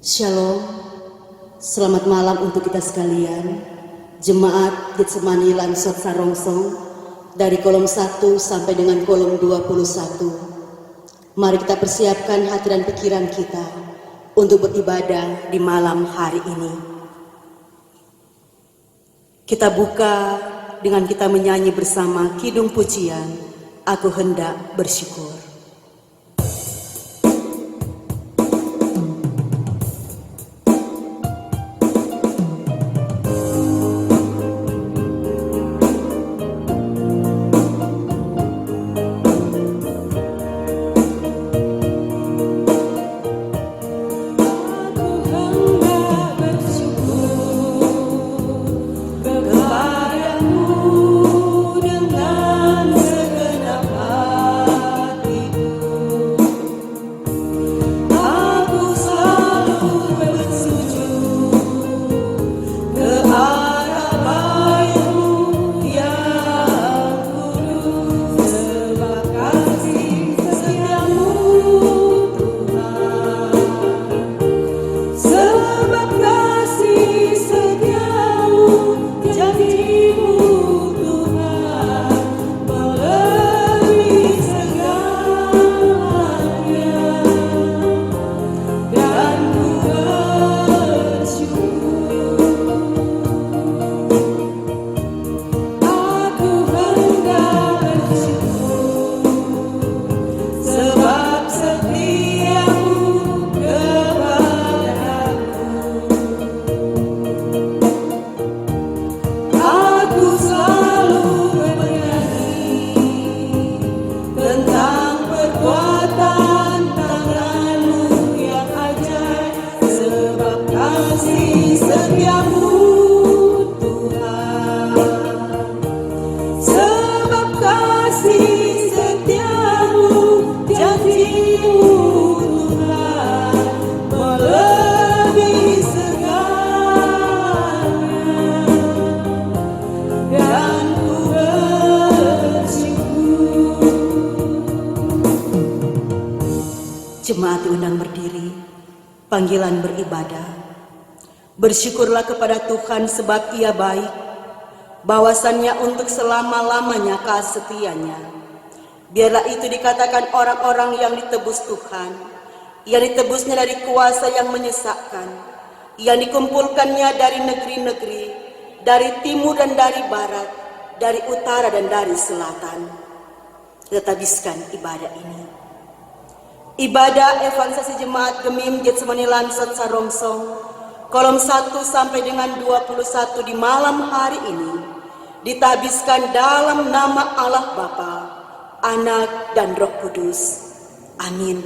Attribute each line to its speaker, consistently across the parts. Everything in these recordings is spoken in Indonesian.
Speaker 1: Shalom, selamat malam untuk kita sekalian. Jemaat Getsemani Lansot Sarongsong dari kolom 1 sampai dengan kolom 21. Mari kita persiapkan hati dan pikiran kita untuk beribadah di malam hari ini. Kita buka dengan kita menyanyi bersama kidung pujian, Aku Hendak Bersyukur. Jemaat diundang berdiri, panggilan beribadah. Bersyukurlah kepada Tuhan sebab Ia baik, bahwasannya untuk selama-lamanya kasih setianya. Biarlah itu dikatakan orang-orang yang ditebus Tuhan, yang ditebusnya dari kuasa yang menyesakkan, yang dikumpulkannya dari negeri-negeri, dari timur dan dari barat, dari utara dan dari selatan. Kita habiskan ibadah ini. Ibadah evangelisasi jemaat Gemim Getsemani Lansot Sarongsong kolom 1 sampai dengan 21 di malam hari ini ditabiskan dalam nama Allah Bapa, Anak dan Roh Kudus. Amin.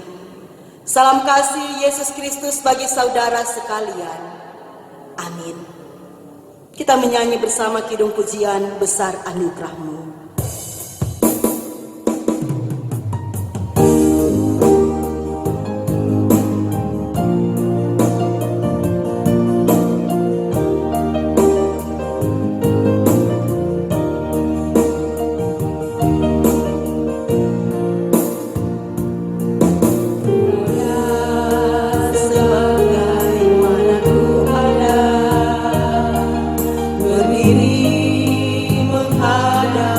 Speaker 1: Salam kasih Yesus Kristus bagi saudara sekalian. Amin. Kita menyanyi bersama kidung pujian Besar Anugerah-Mu.
Speaker 2: Berdiri menghadap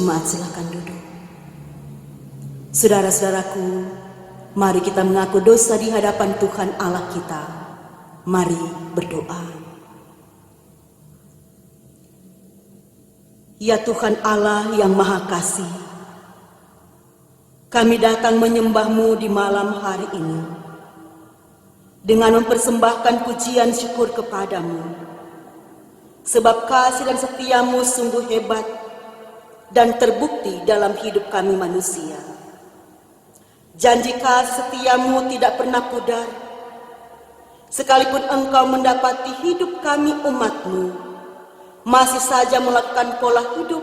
Speaker 1: Jemaat silakan duduk. Saudara-saudaraku, mari kita mengaku dosa di hadapan Tuhan Allah kita. Mari berdoa. Ya Tuhan Allah yang Maha Kasih, kami datang menyembah-Mu di malam hari ini dengan mempersembahkan pujian syukur kepadamu, sebab kasih dan setia-Mu sungguh hebat dan terbukti dalam hidup kami manusia. Janji kasih setia-Mu tidak pernah pudar, sekalipun Engkau mendapati hidup kami umat-Mu masih saja melakukan pola hidup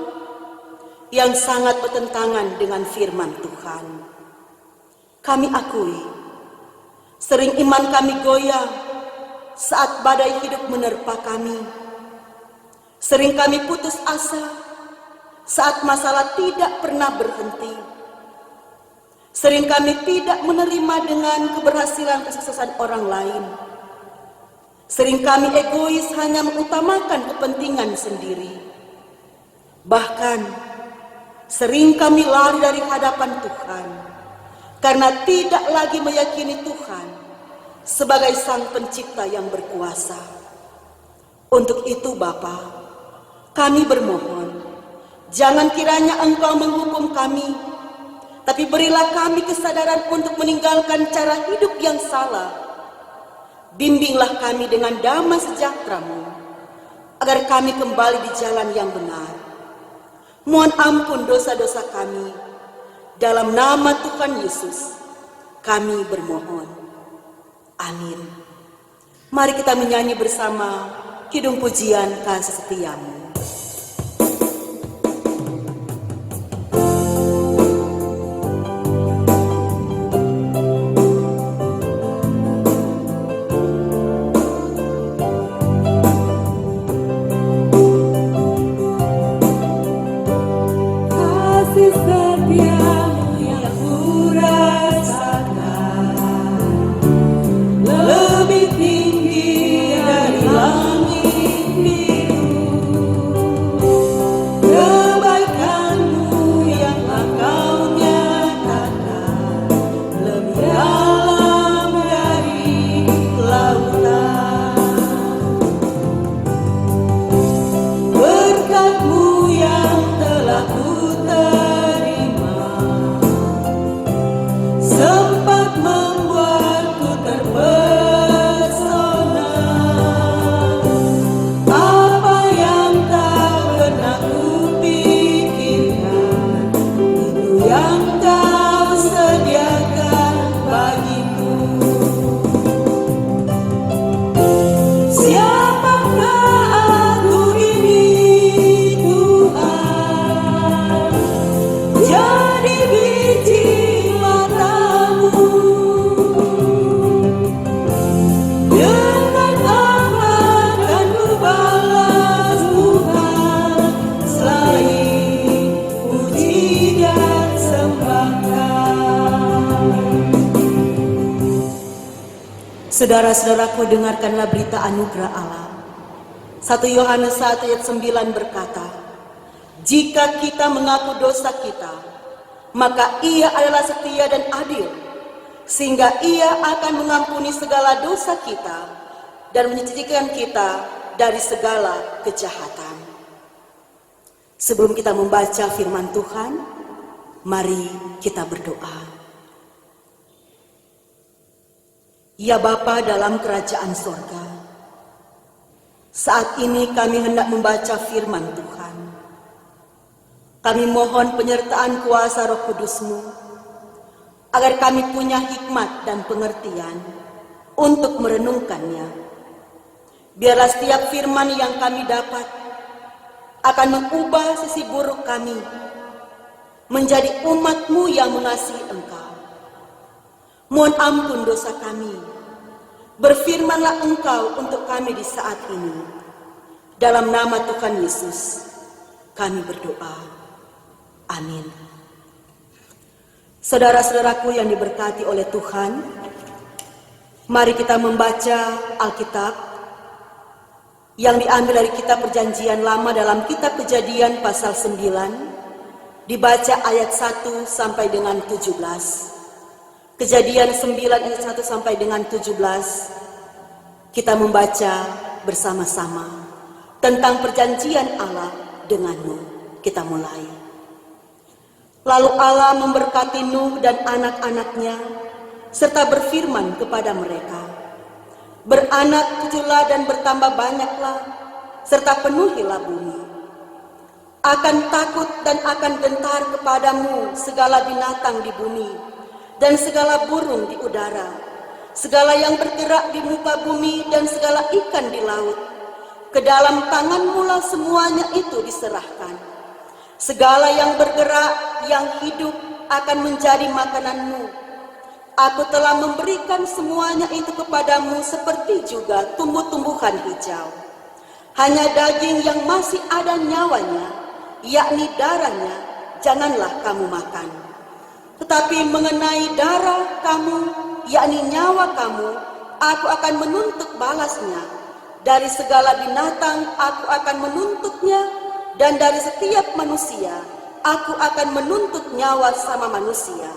Speaker 1: yang sangat bertentangan dengan firman Tuhan. Kami akui, sering iman kami goyah saat badai hidup menerpa kami. Sering kami putus asa saat masalah tidak pernah berhenti. Sering kami tidak menerima dengan keberhasilan kesuksesan orang lain. Sering kami egois hanya mengutamakan kepentingan sendiri. Bahkan sering kami lari dari hadapan Tuhan karena tidak lagi meyakini Tuhan sebagai Sang Pencipta yang berkuasa. Untuk itu Bapa, kami bermohon, jangan kiranya Engkau menghukum kami, tapi berilah kami kesadaran untuk meninggalkan cara hidup yang salah. Bimbinglah kami dengan damai sejahtera-Mu, agar kami kembali di jalan yang benar. Mohon ampun dosa-dosa kami. Dalam nama Tuhan Yesus, kami bermohon. Amin. Mari kita menyanyi bersama kidung pujian kasih setia-Mu. Saudara-saudaraku, dengarkanlah berita anugerah Allah. 1 Yohanes 1 ayat 9 berkata, jika kita mengaku dosa kita, maka Ia adalah setia dan adil, sehingga Ia akan mengampuni segala dosa kita dan menyucikan kita dari segala kejahatan. Sebelum kita membaca firman Tuhan, mari kita berdoa. Ya Bapa dalam kerajaan sorga, saat ini kami hendak membaca firman Tuhan. Kami mohon penyertaan kuasa Roh Kudus-Mu, agar kami punya hikmat dan pengertian untuk merenungkannya. Biarlah setiap firman yang kami dapat akan mengubah sisi buruk kami menjadi umat-Mu yang mengasihi Engkau. Mohon ampun dosa kami. Berfirmanlah Engkau untuk kami di saat ini. Dalam nama Tuhan Yesus, kami berdoa. Amin. Saudara-saudaraku yang diberkati oleh Tuhan, mari kita membaca Alkitab yang diambil dari kitab Perjanjian Lama dalam kitab Kejadian pasal 9 Dibaca ayat 1 sampai dengan 17. Kejadian 9 ayat 1 sampai dengan 17. Kita membaca bersama-sama tentang perjanjian Allah dengan Nuh. Kita mulai. Lalu Allah memberkati Nuh dan anak-anaknya serta berfirman kepada mereka, beranak cuculah dan bertambah banyaklah, serta penuhilah bumi. Akan takut dan akan gentar kepadamu segala binatang di bumi dan segala burung di udara, segala yang bergerak di muka bumi dan segala ikan di laut. Ke dalam tanganmu lah semuanya itu diserahkan. Segala yang bergerak, yang hidup akan menjadi makananmu. Aku telah memberikan semuanya itu kepadamu seperti juga tumbuh-tumbuhan hijau. Hanya daging yang masih ada nyawanya, yakni darahnya, janganlah kamu makan. Tetapi mengenai darah kamu, yakni nyawa kamu, aku akan menuntut balasnya. Dari segala binatang aku akan menuntutnya, dan dari setiap manusia aku akan menuntut nyawa sama manusia.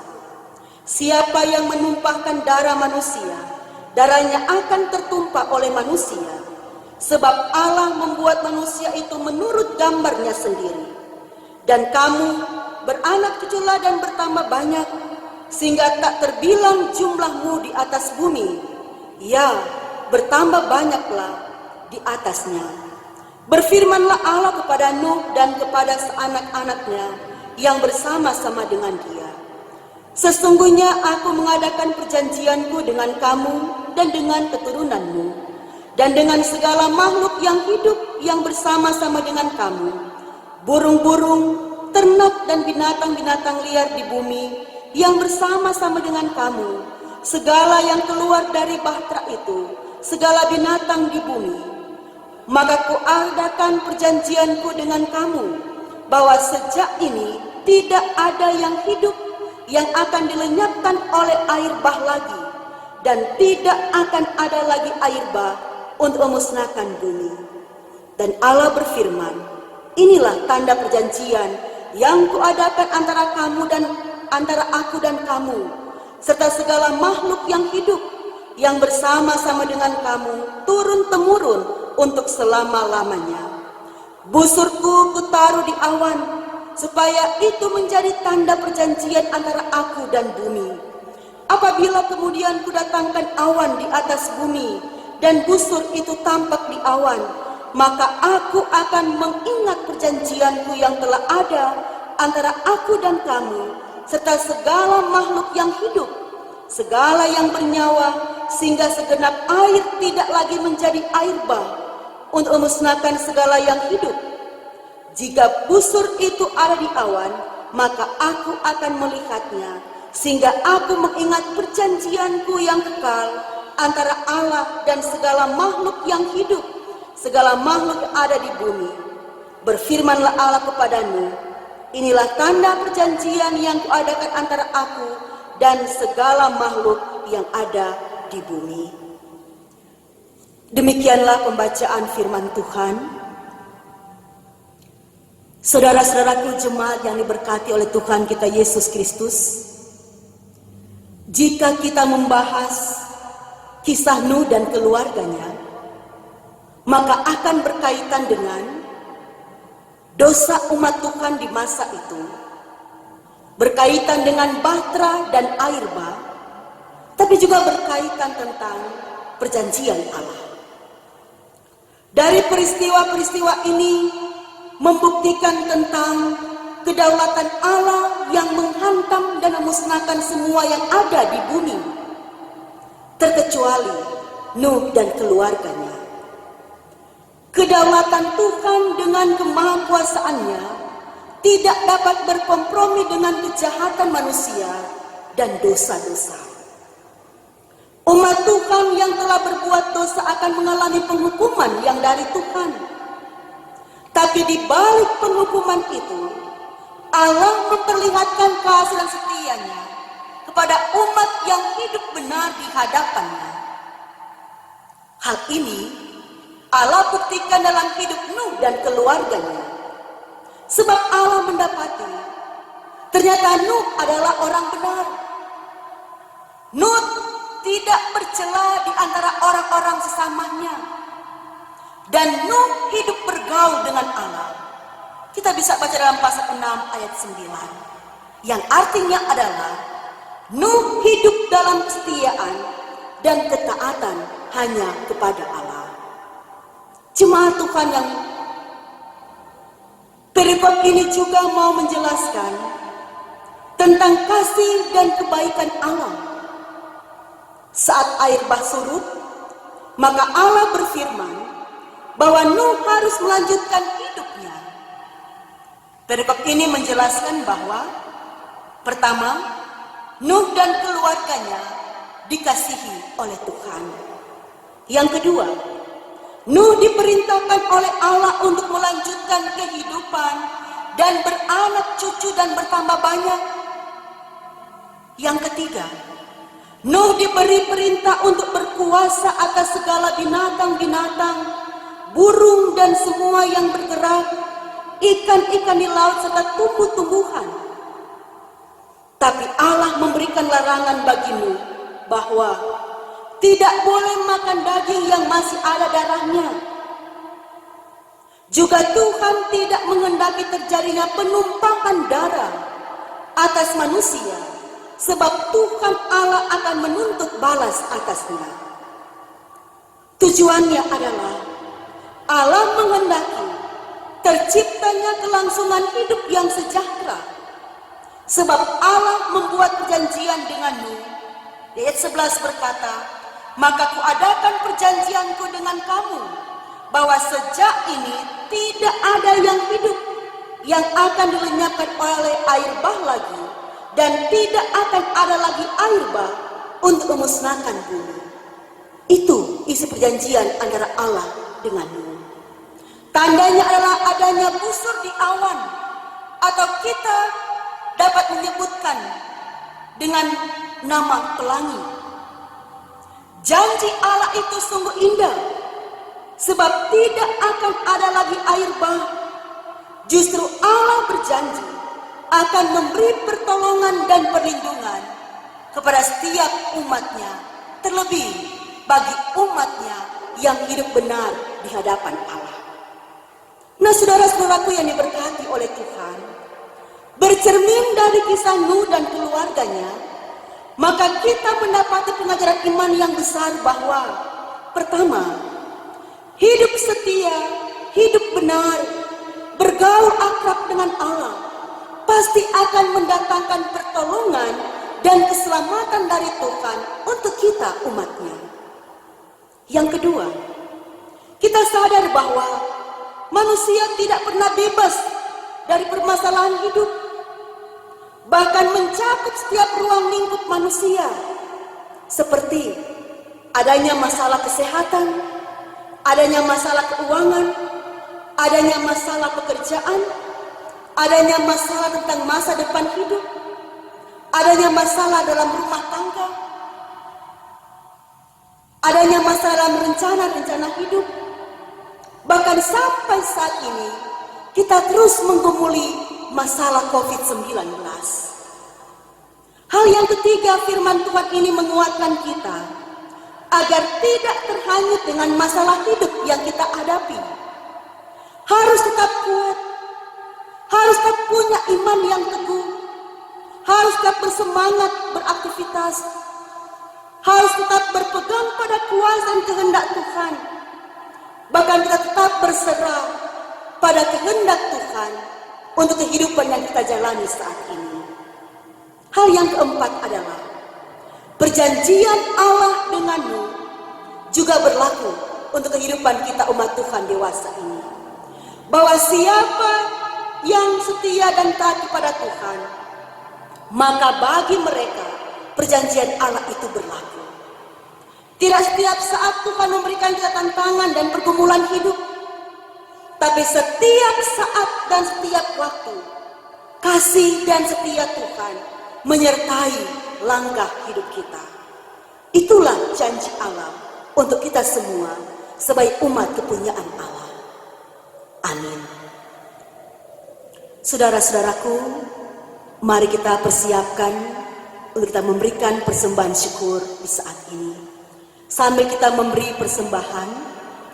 Speaker 1: Siapa yang menumpahkan darah manusia, darahnya akan tertumpah oleh manusia. Sebab Allah membuat manusia itu menurut gambarnya sendiri. Dan kamu beranak cuculah dan bertambah banyak, sehingga tak terbilang jumlahmu di atas bumi. Ya, bertambah banyaklah di atasnya. Berfirmanlah Allah kepada Nuh dan kepada seanak-anaknya yang bersama-sama dengan dia. Sesungguhnya aku mengadakan perjanjianku dengan kamu dan dengan keturunanmu, dan dengan segala makhluk yang hidup yang bersama-sama dengan kamu, burung-burung, ternak dan binatang-binatang liar di bumi yang bersama-sama dengan kamu, segala yang keluar dari bahtera itu, segala binatang di bumi. Maka kuadakan perjanjianku dengan kamu, bahwa sejak ini tidak ada yang hidup yang akan dilenyapkan oleh air bah lagi, dan tidak akan ada lagi air bah untuk memusnahkan bumi. Dan Allah berfirman, inilah tanda perjanjian yang kuadakan antara kamu dan antara aku dan kamu, serta segala makhluk yang hidup yang bersama-sama dengan kamu turun-temurun untuk selama-lamanya. Busurku kutaruh di awan, supaya itu menjadi tanda perjanjian antara aku dan bumi. Apabila kemudian kudatangkan awan di atas bumi, dan busur itu tampak di awan, maka aku akan mengingat perjanjianku yang telah ada antara aku dan kamu, serta segala makhluk yang hidup, segala yang bernyawa, sehingga segenap air tidak lagi menjadi air bah, untuk memusnahkan segala yang hidup. Jika busur itu ada di awan, maka aku akan melihatnya, sehingga aku mengingat perjanjianku yang kekal antara Allah dan segala makhluk yang hidup, segala makhluk yang ada di bumi. Berfirmanlah Allah kepadamu, inilah tanda perjanjian yang kuadakan antara aku dan segala makhluk yang ada di bumi. Demikianlah pembacaan firman Tuhan. Saudara-saudaraku jemaat yang diberkati oleh Tuhan kita Yesus Kristus, jika kita membahas kisah Nuh dan keluarganya, maka akan berkaitan dengan dosa umat Tuhan di masa itu, berkaitan dengan bahtera dan air bah, tapi juga berkaitan tentang perjanjian Allah. Dari peristiwa-peristiwa ini membuktikan tentang kedaulatan Allah yang menghantam dan memusnahkan semua yang ada di bumi, terkecuali Nuh dan keluarganya. Kedaulatan Tuhan dengan kemahakuasaannya tidak dapat berkompromi dengan kejahatan manusia dan dosa-dosa. Umat Tuhan yang telah berbuat dosa akan mengalami penghukuman yang dari Tuhan. Tapi di balik penghukuman itu, Allah memperlihatkan kasih dan setianya kepada umat yang hidup benar di hadapannya. Hal ini Allah buktikan dalam hidup Nuh dan keluarganya. Sebab Allah mendapati Ternyata Nuh adalah orang benar. Nuh tidak bercela di antara orang-orang sesamanya. Dan Nuh hidup bergaul dengan Allah. Kita bisa baca dalam pasal 6 ayat 9. Yang artinya adalah Nuh hidup dalam kesetiaan dan ketaatan hanya kepada Allah. Jemaat Tuhan yang perikop ini juga mau menjelaskan tentang kasih dan kebaikan Allah. Saat air bah surut, maka Allah berfirman bahwa Nuh harus melanjutkan hidupnya. Perikop ini menjelaskan bahwa pertama, Nuh dan keluarganya dikasihi oleh Tuhan. Yang kedua, Nuh diperintahkan oleh Allah untuk melanjutkan kehidupan dan beranak cucu dan bertambah banyak. Yang ketiga, Nuh diberi perintah untuk berkuasa atas segala binatang-binatang, burung dan semua yang bergerak, ikan-ikan di laut serta tumbuh-tumbuhan. Tapi Allah memberikan larangan bagi Nuh bahwa tidak boleh makan daging yang masih ada darahnya. Juga Tuhan tidak menghendaki terjadinya penumpahan darah atas manusia, sebab Tuhan Allah akan menuntut balas atasnya. Tujuannya adalah Allah menghendaki terciptanya kelangsungan hidup yang sejahtera. Sebab Allah membuat perjanjian dengan Nuh. Ayat 11 berkata, maka kuadakan perjanjianku dengan kamu, bahwa sejak ini tidak ada yang hidup yang akan dilenyapkan oleh air bah lagi, dan tidak akan ada lagi air bah untuk memusnahkan bumi. Itu isi perjanjian antara Allah dengan Nuh. Tandanya adalah adanya busur di awan, atau kita dapat menyebutkan dengan nama pelangi. Janji Allah itu sungguh indah, sebab tidak akan ada lagi air bah. Justru Allah berjanji akan memberi pertolongan dan perlindungan kepada setiap umatnya, terlebih bagi umatnya yang hidup benar di hadapan Allah. Nah, saudara-saudaraku yang diberkati oleh Tuhan, bercermin dari kisah Nuh dan keluarganya, maka kita mendapati pengajaran iman yang besar bahwa pertama, hidup setia, hidup benar, bergaul akrab dengan Allah pasti akan mendatangkan pertolongan dan keselamatan dari Tuhan untuk kita umatnya. Yang kedua, kita sadar bahwa manusia tidak pernah bebas dari permasalahan hidup, bahkan mencakup setiap ruang lingkup manusia, seperti adanya masalah kesehatan, adanya masalah keuangan, adanya masalah pekerjaan, adanya masalah tentang masa depan hidup, adanya masalah dalam rumah tangga, adanya masalah dalam rencana-rencana hidup. Bahkan sampai saat ini kita terus menggumuli masalah COVID-19. Hal yang ketiga, firman Tuhan ini menguatkan kita agar tidak terhanyut dengan masalah hidup yang kita hadapi. Harus tetap kuat, harus tetap punya iman yang teguh, harus tetap bersemangat beraktivitas, harus tetap berpegang pada kuasa dan kehendak Tuhan. Bahkan kita tetap berserah pada kehendak Tuhan untuk kehidupan yang kita jalani saat ini. Hal yang keempat adalah perjanjian Allah dengan Nuh juga berlaku untuk kehidupan kita umat Tuhan dewasa ini. Bahwa siapa yang setia dan taat kepada Tuhan, maka bagi mereka perjanjian Allah itu berlaku. Tidak setiap saat Tuhan memberikan kita tantangan dan pergumulan hidup, tapi setiap saat dan setiap waktu kasih dan setia Tuhan menyertai langkah hidup kita. Itulah janji Allah untuk kita semua sebagai umat kepunyaan Allah. Amin. Saudara-saudaraku, Mari kita persiapkan untuk kita memberikan persembahan syukur di saat ini. Sambil kita memberi persembahan,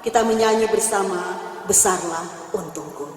Speaker 1: kita menyanyi bersama, besarlah untungku.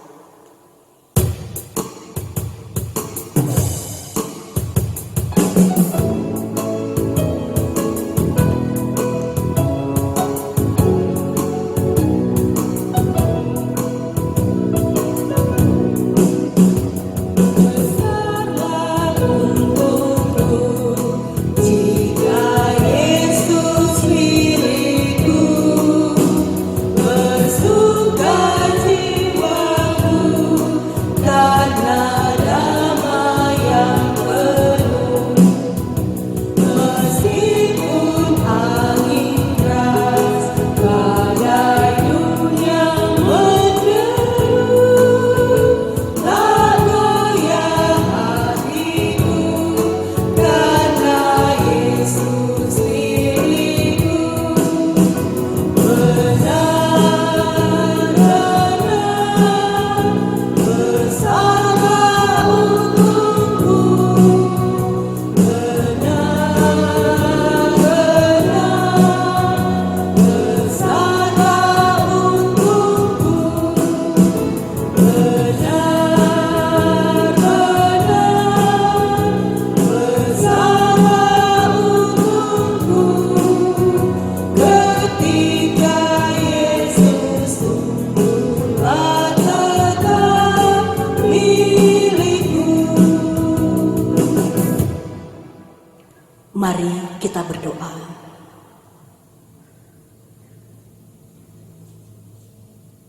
Speaker 1: Mari kita berdoa.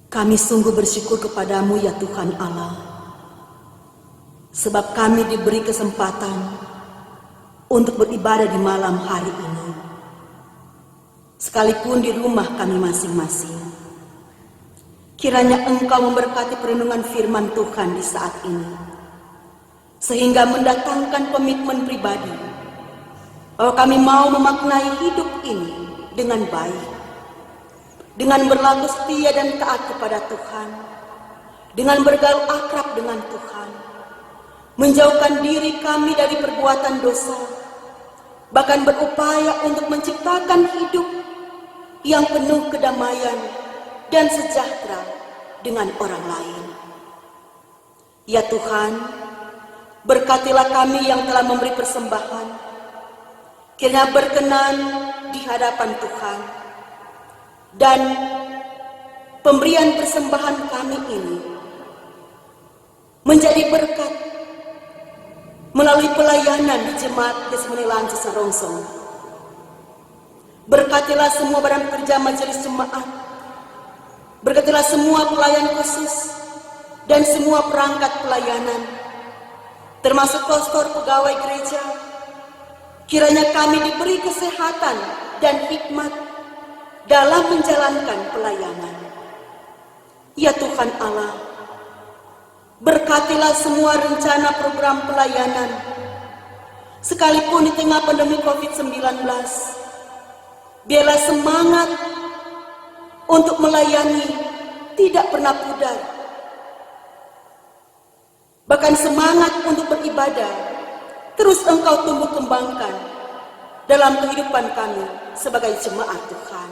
Speaker 1: Kami sungguh bersyukur kepadamu ya Tuhan Allah, sebab kami diberi kesempatan untuk beribadah di malam hari ini, sekalipun di rumah kami masing-masing. Kiranya Engkau memberkati perenungan firman Tuhan di saat ini, sehingga mendatangkan komitmen pribadi bahwa kami mau memaknai hidup ini dengan baik, dengan berlaku setia dan taat kepada Tuhan, dengan bergaul akrab dengan Tuhan, menjauhkan diri kami dari perbuatan dosa, bahkan berupaya untuk menciptakan hidup yang penuh kedamaian dan sejahtera dengan orang lain. Ya Tuhan, berkatilah kami yang telah memberi persembahan, kiranya berkenan di hadapan Tuhan, dan pemberian persembahan kami ini menjadi berkat melalui pelayanan di Jemaat Kesmenilan Cisarongsong. Berkatilah semua badan kerja majelis jemaat, berkatilah semua pelayan khusus dan semua perangkat pelayanan, termasuk pastor pegawai gereja. Kiranya kami diberi kesehatan dan hikmat dalam menjalankan pelayanan. Ya Tuhan Allah, berkatilah semua rencana program pelayanan, sekalipun di tengah pandemi COVID-19. Biarlah semangat untuk melayani tidak pernah pudar. Bahkan semangat untuk beribadah terus Engkau tumbuh kembangkan dalam kehidupan kami sebagai jemaat Tuhan.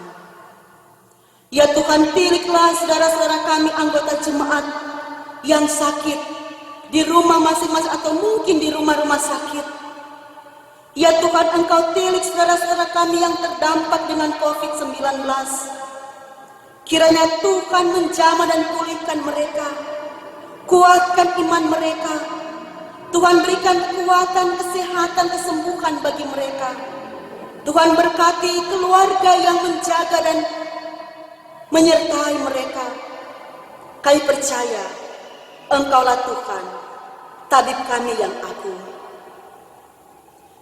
Speaker 1: Ya Tuhan, tiliklah saudara-saudara kami anggota jemaat yang sakit di rumah masing-masing atau mungkin di rumah-rumah sakit. Ya Tuhan, Engkau tilik saudara-saudara kami yang terdampak dengan COVID-19. Kiranya Tuhan menjamah dan pulihkan mereka, kuatkan iman mereka. Tuhan berikan kekuatan, kesehatan, kesembuhan bagi mereka. Tuhan berkati keluarga yang menjaga dan menyertai mereka. Kami percaya Engkaulah Tuhan, tabib kami yang agung.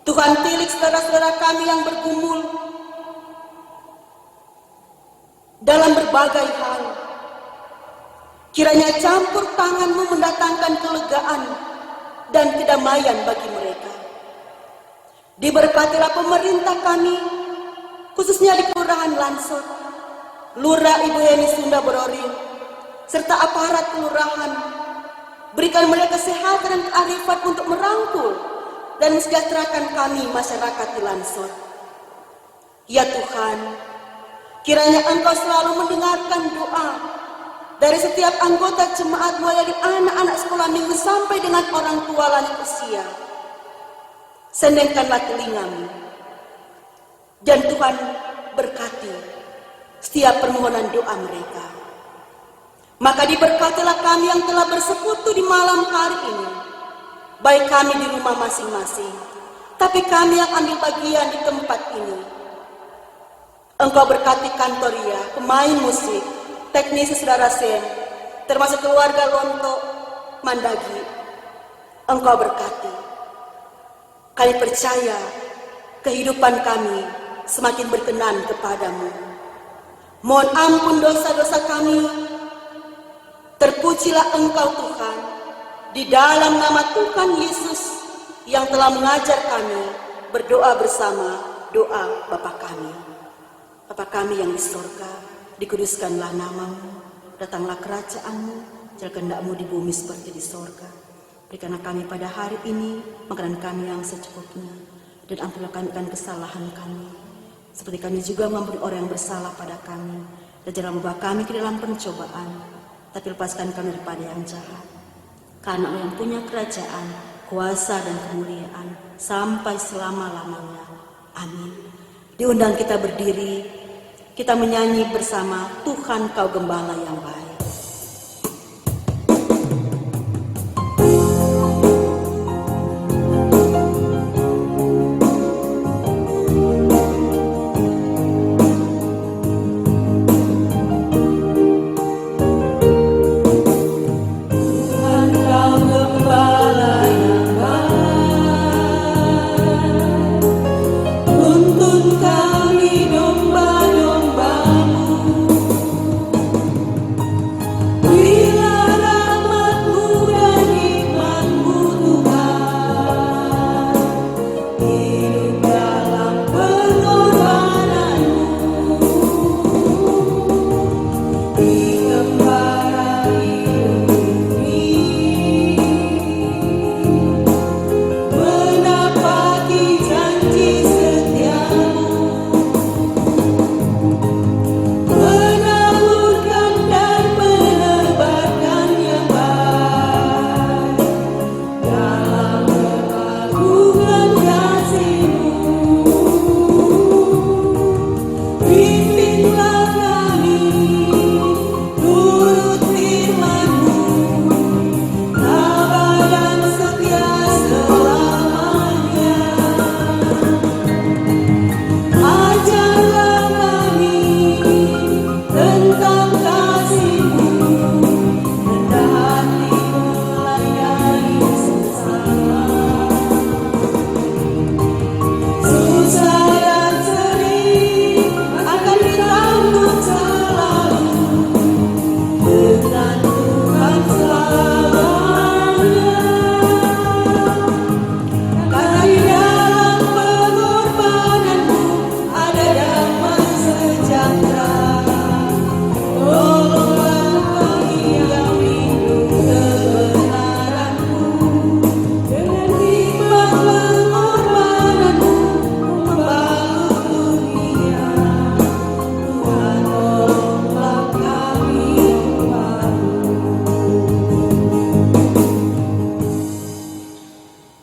Speaker 1: Tuhan, tilik saudara-saudara kami yang bergumul dalam berbagai hal. Kiranya campur tangan-Mu mendatangkan kelegaan dan kedamaian bagi mereka. Diberkatilah pemerintah kami, khususnya di Kelurahan Lansor, Lurah Ibu Heni Sunda Borori, serta aparat kelurahan, Berikan mereka kesehatan dan kearifan untuk merangkul dan mensejahterakan kami masyarakat di Lansot. Ya Tuhan, kiranya Engkau selalu mendengarkan doa dari setiap anggota jemaat, mulai dari anak-anak sekolah minggu sampai dengan orang tua lanjut usia. Sendengkanlah telingamu, dan Tuhan berkati setiap permohonan doa mereka. Maka diberkatilah kami yang telah bersekutu di malam hari ini, baik kami di rumah masing-masing, tapi kami yang ambil bagian di tempat ini. Engkau berkati kantoria, pemain musik, teknisi saudara Sem, termasuk keluarga Lonto, Mandagi. Engkau berkati. Kami percaya kehidupan kami semakin berkenan kepadamu. Mohon ampun dosa-dosa kami. Terpujilah Engkau Tuhan, di dalam nama Tuhan Yesus yang telah mengajar kami berdoa bersama doa Bapa kami. Bapa kami yang di surga, dikuduskanlah namamu, datanglah kerajaanmu, jadilah kehendak-mu di bumi seperti di surga. Berikanlah kami pada hari ini makanan kami yang secukupnya, dan ampunilah kami akan kesalahan kami, seperti kami juga mengampuni orang yang bersalah pada kami. Dan jangan membawa kami ke dalam pencobaan, tapi lepaskan kami daripada yang jahat. Karena yang punya kerajaan, kuasa dan kemuliaan sampai selama-lamanya. Amin. Diundang kita berdiri, kita menyanyi bersama Tuhan Kau Gembala yang baik.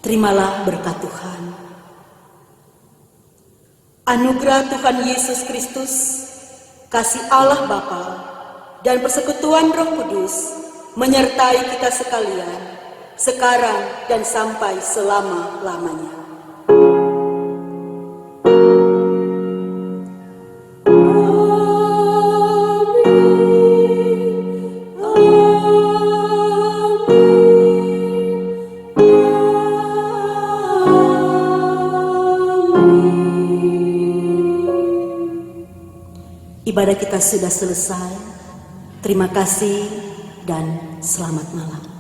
Speaker 1: Terimalah berkat Tuhan. Anugerah Tuhan Yesus Kristus, kasih Allah Bapa, dan persekutuan Roh Kudus menyertai kita sekalian, sekarang dan sampai selama-lamanya. Ibadah kita sudah selesai. Terima kasih dan selamat malam.